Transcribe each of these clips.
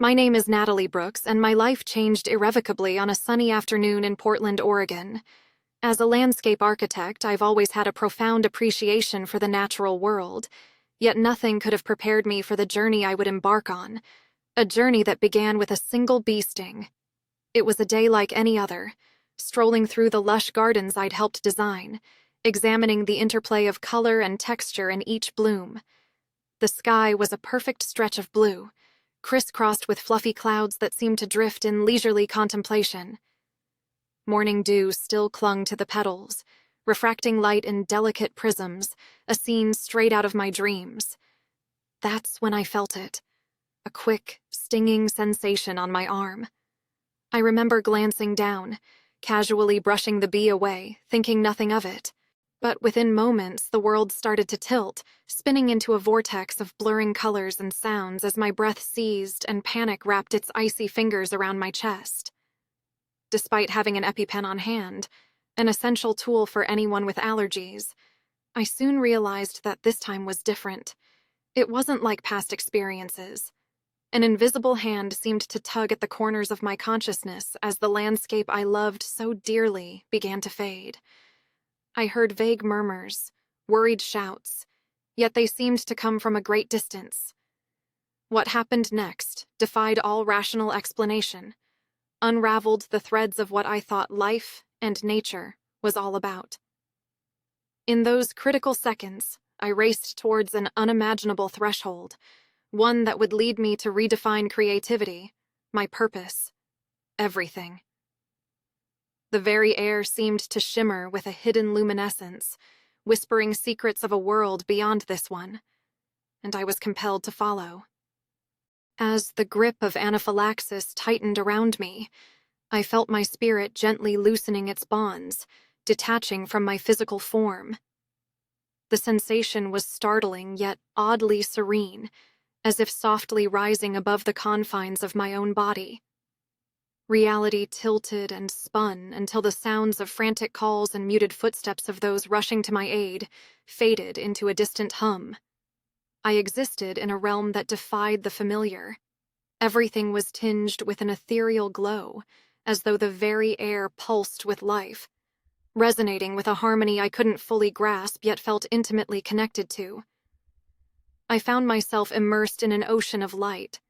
My name is Natalie Brooks, and my life changed irrevocably on a sunny afternoon in Portland, Oregon. As a landscape architect, I've always had a profound appreciation for the natural world, yet nothing could have prepared me for the journey I would embark on, a journey that began with a single bee sting. It was a day like any other, strolling through the lush gardens I'd helped design, examining the interplay of color and texture in each bloom. The sky was a perfect stretch of blue, crisscrossed with fluffy clouds that seemed to drift in leisurely contemplation. Morning dew still clung to the petals, refracting light in delicate prisms, a scene straight out of my dreams. That's when I felt it, a quick, stinging sensation on my arm. I remember glancing down, casually brushing the bee away, thinking nothing of it. But within moments, the world started to tilt, spinning into a vortex of blurring colors and sounds as my breath seized and panic wrapped its icy fingers around my chest. Despite having an EpiPen on hand, an essential tool for anyone with allergies, I soon realized that this time was different. It wasn't like past experiences. An invisible hand seemed to tug at the corners of my consciousness as the landscape I loved so dearly began to fade. I heard vague murmurs, worried shouts, yet they seemed to come from a great distance. What happened next defied all rational explanation, unraveled the threads of what I thought life and nature was all about. In those critical seconds, I raced towards an unimaginable threshold, one that would lead me to redefine creativity, my purpose, everything. The very air seemed to shimmer with a hidden luminescence, whispering secrets of a world beyond this one, and I was compelled to follow. As the grip of anaphylaxis tightened around me, I felt my spirit gently loosening its bonds, detaching from my physical form. The sensation was startling yet oddly serene, as if softly rising above the confines of my own body. Reality tilted and spun until the sounds of frantic calls and muted footsteps of those rushing to my aid faded into a distant hum. I existed in a realm that defied the familiar. Everything was tinged with an ethereal glow, as though the very air pulsed with life, resonating with a harmony I couldn't fully grasp yet felt intimately connected to. I found myself immersed in an ocean of light,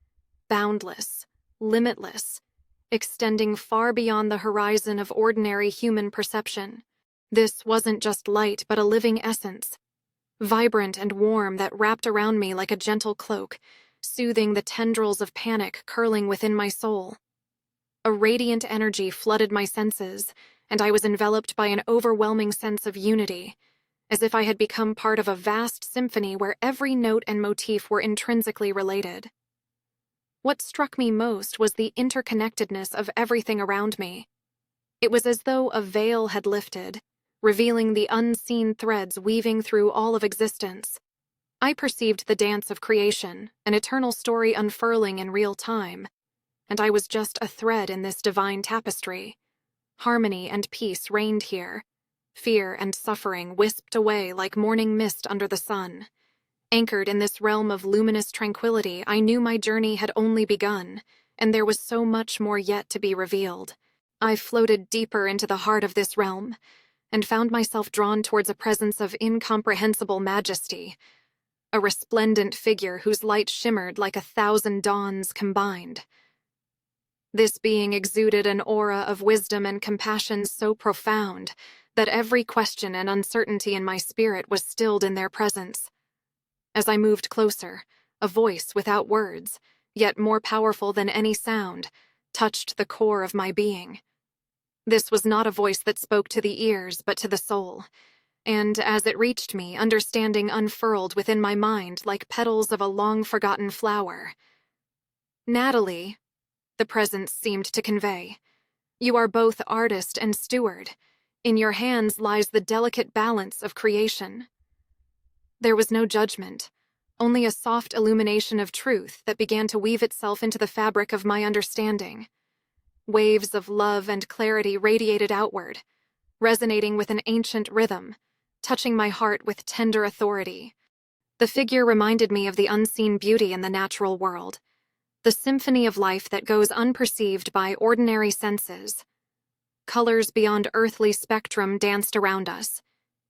boundless, limitless, extending far beyond the horizon of ordinary human perception. This wasn't just light, but a living essence, vibrant and warm, that wrapped around me like a gentle cloak, soothing the tendrils of panic curling within my soul. A radiant energy flooded my senses, and I was enveloped by an overwhelming sense of unity, as if I had become part of a vast symphony where every note and motif were intrinsically related. What struck me most was the interconnectedness of everything around me. It was as though a veil had lifted, revealing the unseen threads weaving through all of existence. I perceived the dance of creation, an eternal story unfurling in real time, and I was just a thread in this divine tapestry. Harmony and peace reigned here. Fear and suffering wisped away like morning mist under the sun. Anchored in this realm of luminous tranquility, I knew my journey had only begun, and there was so much more yet to be revealed. I floated deeper into the heart of this realm, and found myself drawn towards a presence of incomprehensible majesty, a resplendent figure whose light shimmered like 1,000 dawns combined. This being exuded an aura of wisdom and compassion so profound that every question and uncertainty in my spirit was stilled in their presence. As I moved closer, a voice without words, yet more powerful than any sound, touched the core of my being. This was not a voice that spoke to the ears, but to the soul, and as it reached me, understanding unfurled within my mind like petals of a long-forgotten flower. "Natalie," the presence seemed to convey, "you are both artist and steward. In your hands lies the delicate balance of creation." There was no judgment, only a soft illumination of truth that began to weave itself into the fabric of my understanding. Waves of love and clarity radiated outward, resonating with an ancient rhythm, touching my heart with tender authority. The figure reminded me of the unseen beauty in the natural world, the symphony of life that goes unperceived by ordinary senses. Colors beyond earthly spectrum danced around us,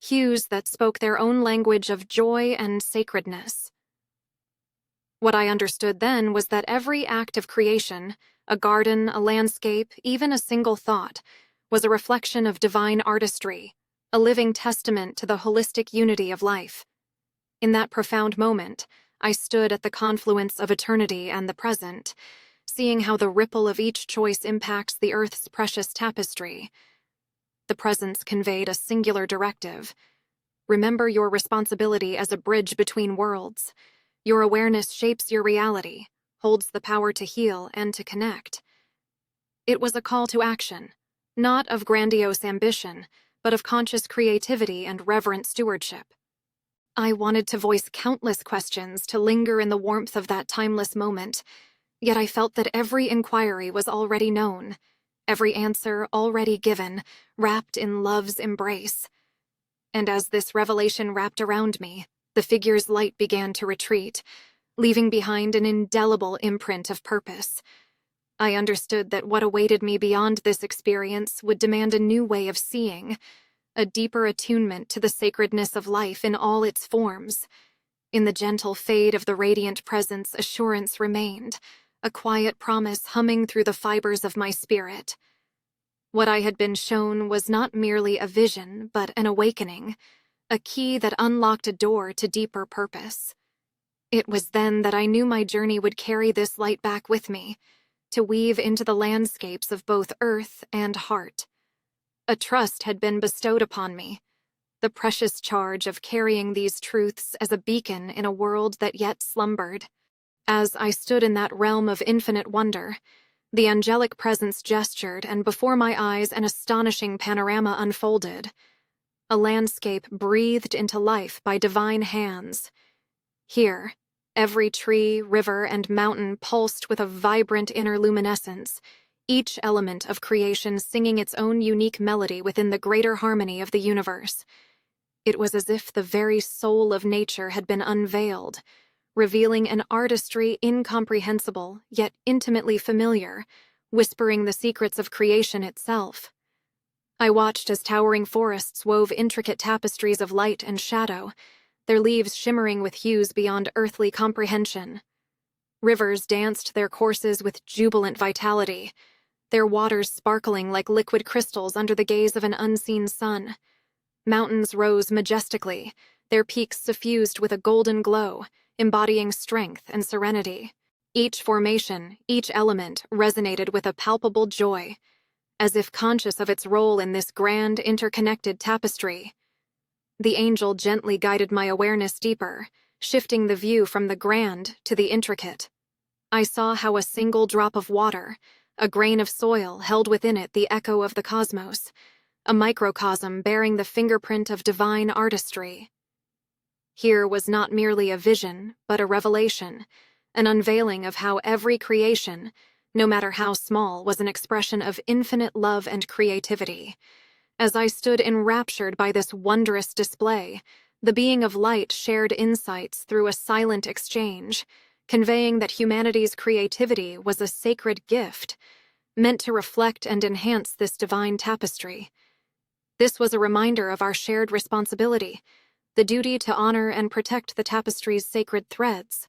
hues that spoke their own language of joy and sacredness. What I understood then was that every act of creation, a garden, a landscape, even a single thought, was a reflection of divine artistry, a living testament to the holistic unity of life. In that profound moment, I stood at the confluence of eternity and the present, seeing how the ripple of each choice impacts the earth's precious tapestry. The presence conveyed a singular directive. Remember your responsibility as a bridge between worlds. Your awareness shapes your reality, holds the power to heal and to connect. It was a call to action, not of grandiose ambition, but of conscious creativity and reverent stewardship. I wanted to voice countless questions to linger in the warmth of that timeless moment, yet I felt that every inquiry was already known, every answer already given, wrapped in love's embrace. And as this revelation wrapped around me, the figure's light began to retreat, leaving behind an indelible imprint of purpose. I understood that what awaited me beyond this experience would demand a new way of seeing, a deeper attunement to the sacredness of life in all its forms. In the gentle fade of the radiant presence, assurance remained, a quiet promise humming through the fibers of my spirit. What I had been shown was not merely a vision, but an awakening, a key that unlocked a door to deeper purpose. It was then that I knew my journey would carry this light back with me, to weave into the landscapes of both earth and heart. A trust had been bestowed upon me, the precious charge of carrying these truths as a beacon in a world that yet slumbered. As I stood in that realm of infinite wonder, the angelic presence gestured, and before my eyes an astonishing panorama unfolded. A landscape breathed into life by divine hands. Here, every tree, river, and mountain pulsed with a vibrant inner luminescence, each element of creation singing its own unique melody within the greater harmony of the universe. It was as if the very soul of nature had been unveiled, revealing an artistry incomprehensible yet intimately familiar, whispering the secrets of creation itself. I watched as towering forests wove intricate tapestries of light and shadow, their leaves shimmering with hues beyond earthly comprehension. Rivers danced their courses with jubilant vitality, their waters sparkling like liquid crystals under the gaze of an unseen sun. Mountains rose majestically, their peaks suffused with a golden glow, embodying strength and serenity. Each formation, each element, resonated with a palpable joy, as if conscious of its role in this grand, interconnected tapestry. The angel gently guided my awareness deeper, shifting the view from the grand to the intricate. I saw how a single drop of water, a grain of soil, held within it the echo of the cosmos, a microcosm bearing the fingerprint of divine artistry. Here was not merely a vision, but a revelation, an unveiling of how every creation, no matter how small, was an expression of infinite love and creativity. As I stood enraptured by this wondrous display, the being of light shared insights through a silent exchange, conveying that humanity's creativity was a sacred gift, meant to reflect and enhance this divine tapestry. This was a reminder of our shared responsibility, the duty to honor and protect the tapestry's sacred threads.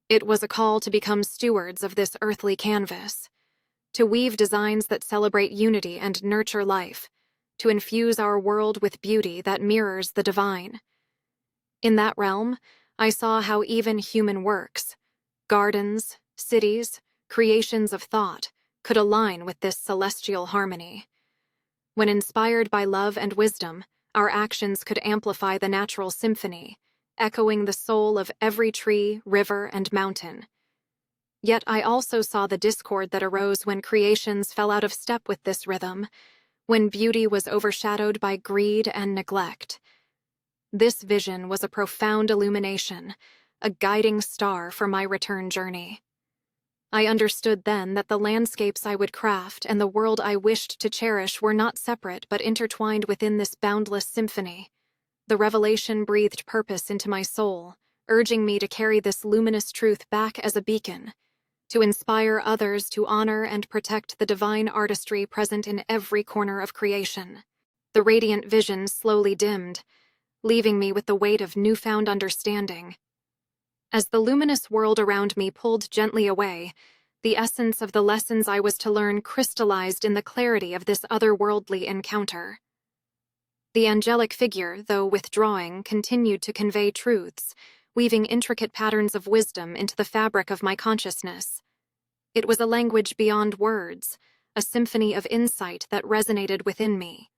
It was a call to become stewards of this earthly canvas, to weave designs that celebrate unity and nurture life, to infuse our world with beauty that mirrors the divine. In that realm, I saw how even human works, gardens, cities, creations of thought, could align with this celestial harmony. When inspired by love and wisdom, our actions could amplify the natural symphony, echoing the soul of every tree, river, and mountain. Yet I also saw the discord that arose when creations fell out of step with this rhythm, when beauty was overshadowed by greed and neglect. This vision was a profound illumination, a guiding star for my return journey. I understood then that the landscapes I would craft and the world I wished to cherish were not separate but intertwined within this boundless symphony. The revelation breathed purpose into my soul, urging me to carry this luminous truth back as a beacon, to inspire others to honor and protect the divine artistry present in every corner of creation. The radiant vision slowly dimmed, leaving me with the weight of newfound understanding. As the luminous world around me pulled gently away, the essence of the lessons I was to learn crystallized in the clarity of this otherworldly encounter. The angelic figure, though withdrawing, continued to convey truths, weaving intricate patterns of wisdom into the fabric of my consciousness. It was a language beyond words, a symphony of insight that resonated within me.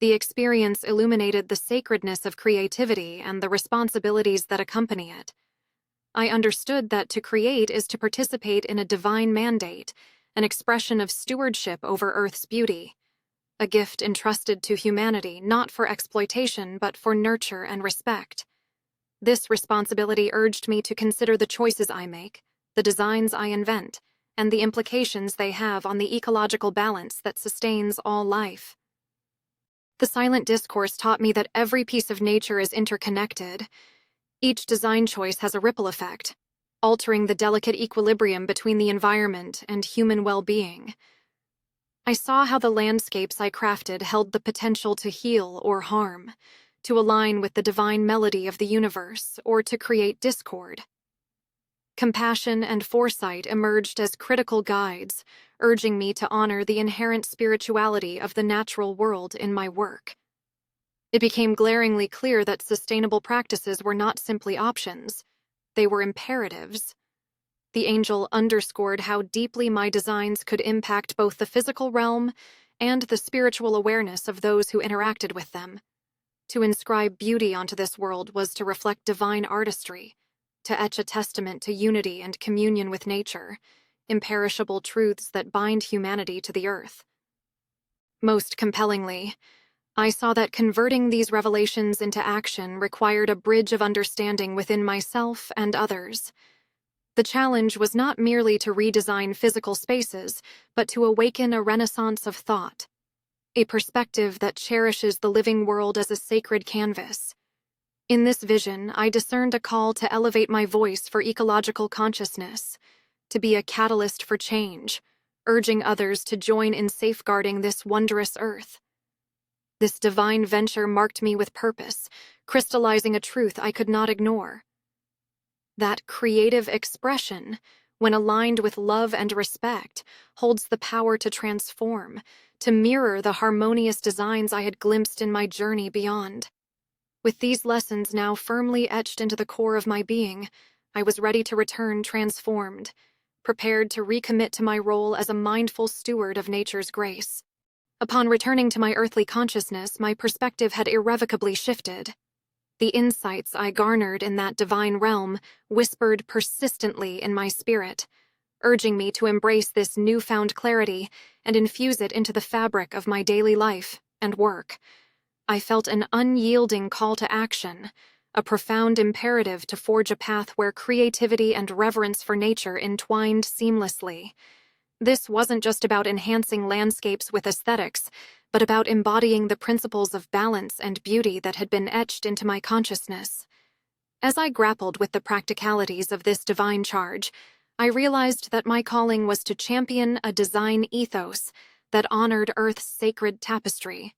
The experience illuminated the sacredness of creativity and the responsibilities that accompany it. I understood that to create is to participate in a divine mandate, an expression of stewardship over Earth's beauty, a gift entrusted to humanity not for exploitation but for nurture and respect. This responsibility urged me to consider the choices I make, the designs I invent, and the implications they have on the ecological balance that sustains all life. The silent discourse taught me that every piece of nature is interconnected. Each design choice has a ripple effect, altering the delicate equilibrium between the environment and human well-being. I saw how the landscapes I crafted held the potential to heal or harm, to align with the divine melody of the universe, or to create discord. Compassion and foresight emerged as critical guides, urging me to honor the inherent spirituality of the natural world in my work. It became glaringly clear that sustainable practices were not simply options, they were imperatives. The angel underscored how deeply my designs could impact both the physical realm and the spiritual awareness of those who interacted with them. To inscribe beauty onto this world was to reflect divine artistry, to etch a testament to unity and communion with nature, imperishable truths that bind humanity to the earth. Most compellingly, I saw that converting these revelations into action required a bridge of understanding within myself and others. The challenge was not merely to redesign physical spaces, but to awaken a renaissance of thought, a perspective that cherishes the living world as a sacred canvas. In this vision, I discerned a call to elevate my voice for ecological consciousness, to be a catalyst for change, urging others to join in safeguarding this wondrous earth. This divine venture marked me with purpose, crystallizing a truth I could not ignore. That creative expression, when aligned with love and respect, holds the power to transform, to mirror the harmonious designs I had glimpsed in my journey beyond. With these lessons now firmly etched into the core of my being, I was ready to return transformed, prepared to recommit to my role as a mindful steward of nature's grace. Upon returning to my earthly consciousness, my perspective had irrevocably shifted. The insights I garnered in that divine realm whispered persistently in my spirit, urging me to embrace this newfound clarity and infuse it into the fabric of my daily life and work. I felt an unyielding call to action, a profound imperative to forge a path where creativity and reverence for nature entwined seamlessly. This wasn't just about enhancing landscapes with aesthetics, but about embodying the principles of balance and beauty that had been etched into my consciousness. As I grappled with the practicalities of this divine charge, I realized that my calling was to champion a design ethos that honored Earth's sacred tapestry.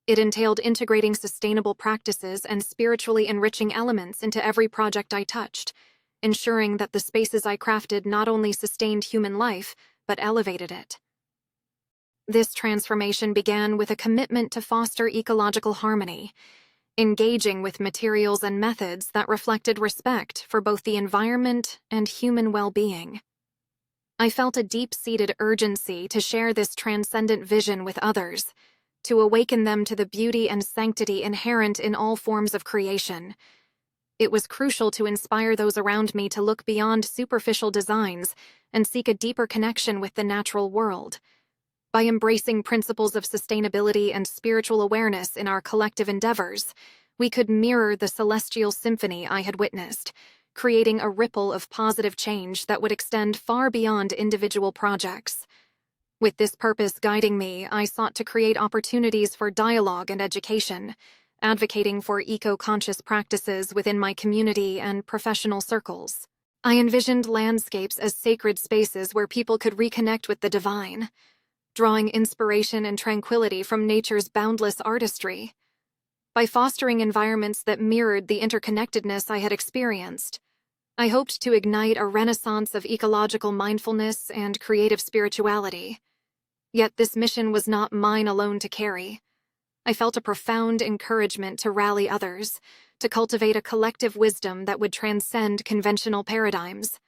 It entailed integrating sustainable practices and spiritually enriching elements into every project I touched, ensuring that the spaces I crafted not only sustained human life, but elevated it. This transformation began with a commitment to foster ecological harmony, engaging with materials and methods that reflected respect for both the environment and human well-being. I felt a deep-seated urgency to share this transcendent vision with others, to awaken them to the beauty and sanctity inherent in all forms of creation. It was crucial to inspire those around me to look beyond superficial designs and seek a deeper connection with the natural world. By embracing principles of sustainability and spiritual awareness in our collective endeavors, we could mirror the celestial symphony I had witnessed, creating a ripple of positive change that would extend far beyond individual projects. With this purpose guiding me, I sought to create opportunities for dialogue and education, advocating for eco-conscious practices within my community and professional circles. I envisioned landscapes as sacred spaces where people could reconnect with the divine, drawing inspiration and tranquility from nature's boundless artistry. By fostering environments that mirrored the interconnectedness I had experienced, I hoped to ignite a renaissance of ecological mindfulness and creative spirituality. Yet this mission was not mine alone to carry. I felt a profound encouragement to rally others, to cultivate a collective wisdom that would transcend conventional paradigms.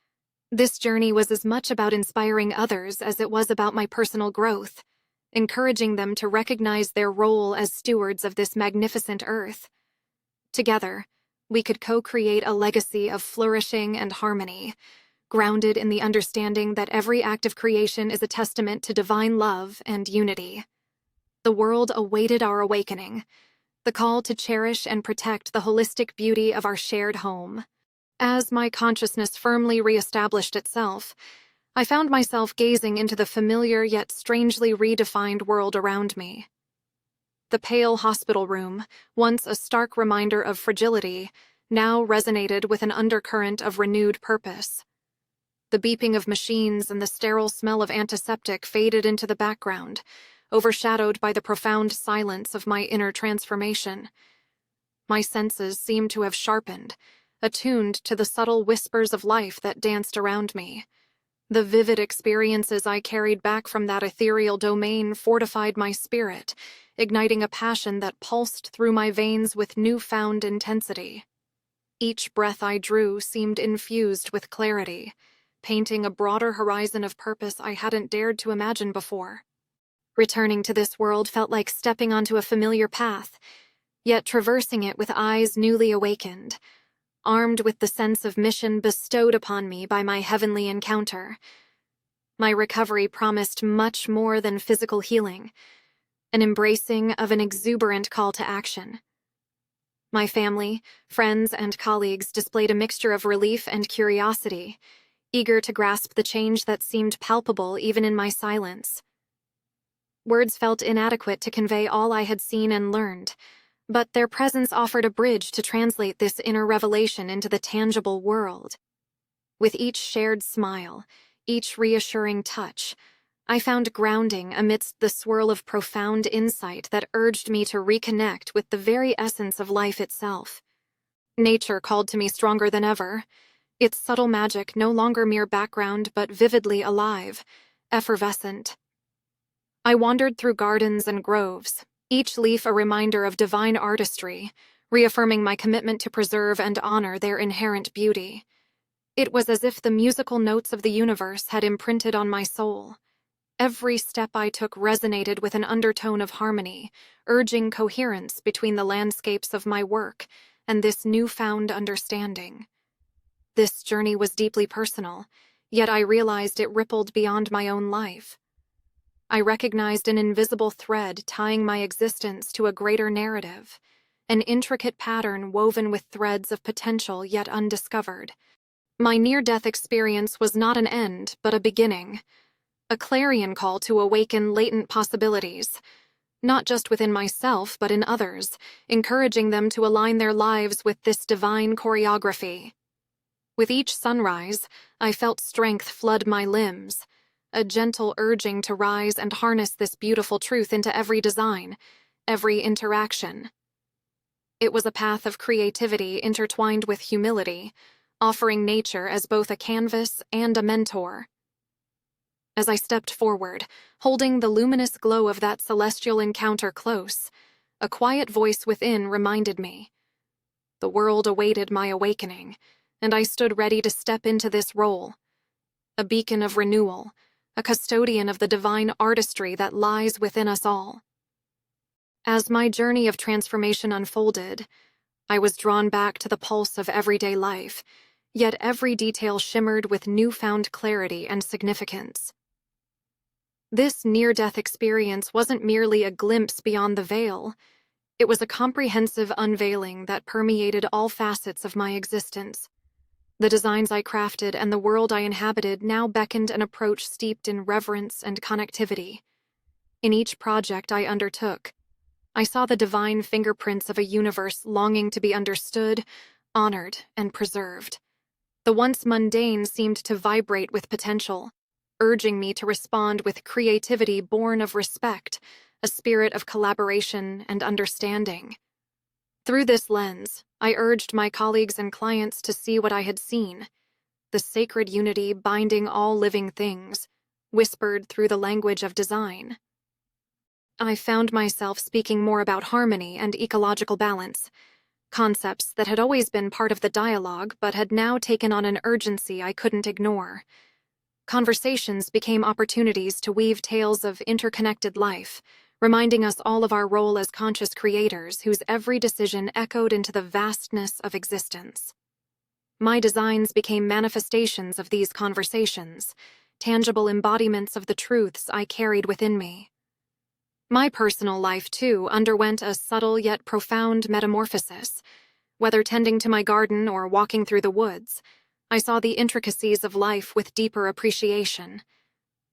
This journey was as much about inspiring others as it was about my personal growth, encouraging them to recognize their role as stewards of this magnificent earth. Together, we could co-create a legacy of flourishing and harmony, grounded in the understanding that every act of creation is a testament to divine love and unity. The world awaited our awakening, the call to cherish and protect the holistic beauty of our shared home. As my consciousness firmly reestablished itself, I found myself gazing into the familiar yet strangely redefined world around me. The pale hospital room, once a stark reminder of fragility, now resonated with an undercurrent of renewed purpose. The beeping of machines and the sterile smell of antiseptic faded into the background, overshadowed by the profound silence of my inner transformation. My senses seemed to have sharpened, attuned to the subtle whispers of life that danced around me. The vivid experiences I carried back from that ethereal domain fortified my spirit, igniting a passion that pulsed through my veins with newfound intensity. Each breath I drew seemed infused with clarity, painting a broader horizon of purpose I hadn't dared to imagine before. Returning to this world felt like stepping onto a familiar path, yet traversing it with eyes newly awakened, armed with the sense of mission bestowed upon me by my heavenly encounter. My recovery promised much more than physical healing, an embracing of an exuberant call to action. My family, friends, and colleagues displayed a mixture of relief and curiosity, eager to grasp the change that seemed palpable even in my silence. Words felt inadequate to convey all I had seen and learned, but their presence offered a bridge to translate this inner revelation into the tangible world. With each shared smile, each reassuring touch, I found grounding amidst the swirl of profound insight that urged me to reconnect with the very essence of life itself. Nature called to me stronger than ever, its subtle magic no longer mere background but vividly alive, effervescent. I wandered through gardens and groves, each leaf a reminder of divine artistry, reaffirming my commitment to preserve and honor their inherent beauty. It was as if the musical notes of the universe had imprinted on my soul. Every step I took resonated with an undertone of harmony, urging coherence between the landscapes of my work and this newfound understanding. This journey was deeply personal, yet I realized it rippled beyond my own life. I recognized an invisible thread tying my existence to a greater narrative, an intricate pattern woven with threads of potential yet undiscovered. My near-death experience was not an end, but a beginning, a clarion call to awaken latent possibilities, not just within myself but in others, encouraging them to align their lives with this divine choreography. With each sunrise, I felt strength flood my limbs, a gentle urging to rise and harness this beautiful truth into every design, every interaction. It was a path of creativity intertwined with humility, offering nature as both a canvas and a mentor. As I stepped forward, holding the luminous glow of that celestial encounter close, a quiet voice within reminded me. The world awaited my awakening, and I stood ready to step into this role, a beacon of renewal, a custodian of the divine artistry that lies within us all. As my journey of transformation unfolded, I was drawn back to the pulse of everyday life, yet every detail shimmered with newfound clarity and significance. This near-death experience wasn't merely a glimpse beyond the veil. It was a comprehensive unveiling that permeated all facets of my existence. The designs I crafted and the world I inhabited now beckoned an approach steeped in reverence and connectivity. In each project I undertook, I saw the divine fingerprints of a universe longing to be understood, honored, and preserved. The once mundane seemed to vibrate with potential, urging me to respond with creativity born of respect, a spirit of collaboration and understanding. Through this lens, I urged my colleagues and clients to see what I had seen, the sacred unity binding all living things, whispered through the language of design. I found myself speaking more about harmony and ecological balance, concepts that had always been part of the dialogue but had now taken on an urgency I couldn't ignore. Conversations became opportunities to weave tales of interconnected life, reminding us all of our role as conscious creators whose every decision echoed into the vastness of existence. My designs became manifestations of these conversations, tangible embodiments of the truths I carried within me. My personal life, too, underwent a subtle yet profound metamorphosis. Whether tending to my garden or walking through the woods, I saw the intricacies of life with deeper appreciation.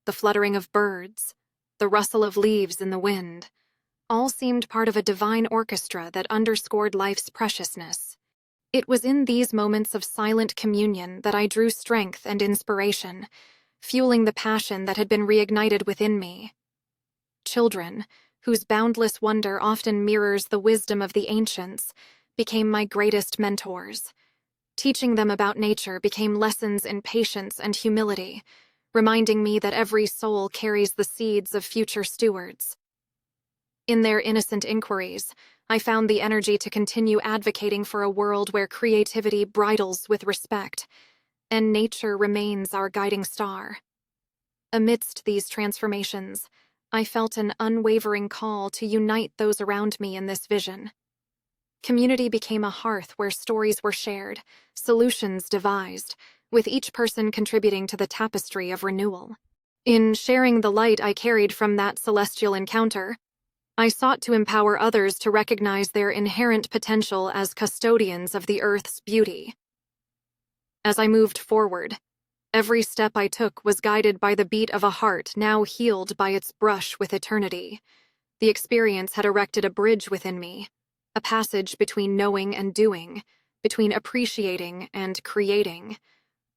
The fluttering of birds, the rustle of leaves in the wind, all seemed part of a divine orchestra that underscored life's preciousness. It was in these moments of silent communion that I drew strength and inspiration, fueling the passion that had been reignited within me. Children, whose boundless wonder often mirrors the wisdom of the ancients, became my greatest mentors. Teaching them about nature became lessons in patience and humility, reminding me that every soul carries the seeds of future stewards. In their innocent inquiries, I found the energy to continue advocating for a world where creativity bridles with respect, and nature remains our guiding star. Amidst these transformations, I felt an unwavering call to unite those around me in this vision. Community became a hearth where stories were shared, solutions devised, with each person contributing to the tapestry of renewal. In sharing the light I carried from that celestial encounter, I sought to empower others to recognize their inherent potential as custodians of the earth's beauty. As I moved forward, every step I took was guided by the beat of a heart now healed by its brush with eternity. The experience had erected a bridge within me, a passage between knowing and doing, between appreciating and creating.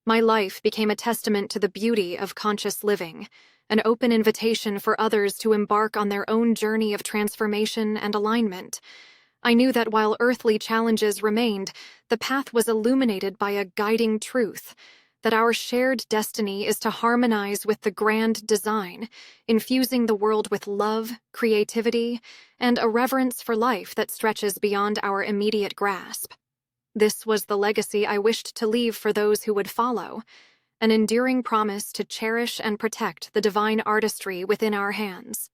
My life became a testament to the beauty of conscious living, an open invitation for others to embark on their own journey of transformation and alignment. I knew that while earthly challenges remained, the path was illuminated by a guiding truth, that our shared destiny is to harmonize with the grand design, infusing the world with love, creativity, and a reverence for life that stretches beyond our immediate grasp. This was the legacy I wished to leave for those who would follow, an enduring promise to cherish and protect the divine artistry within our hands.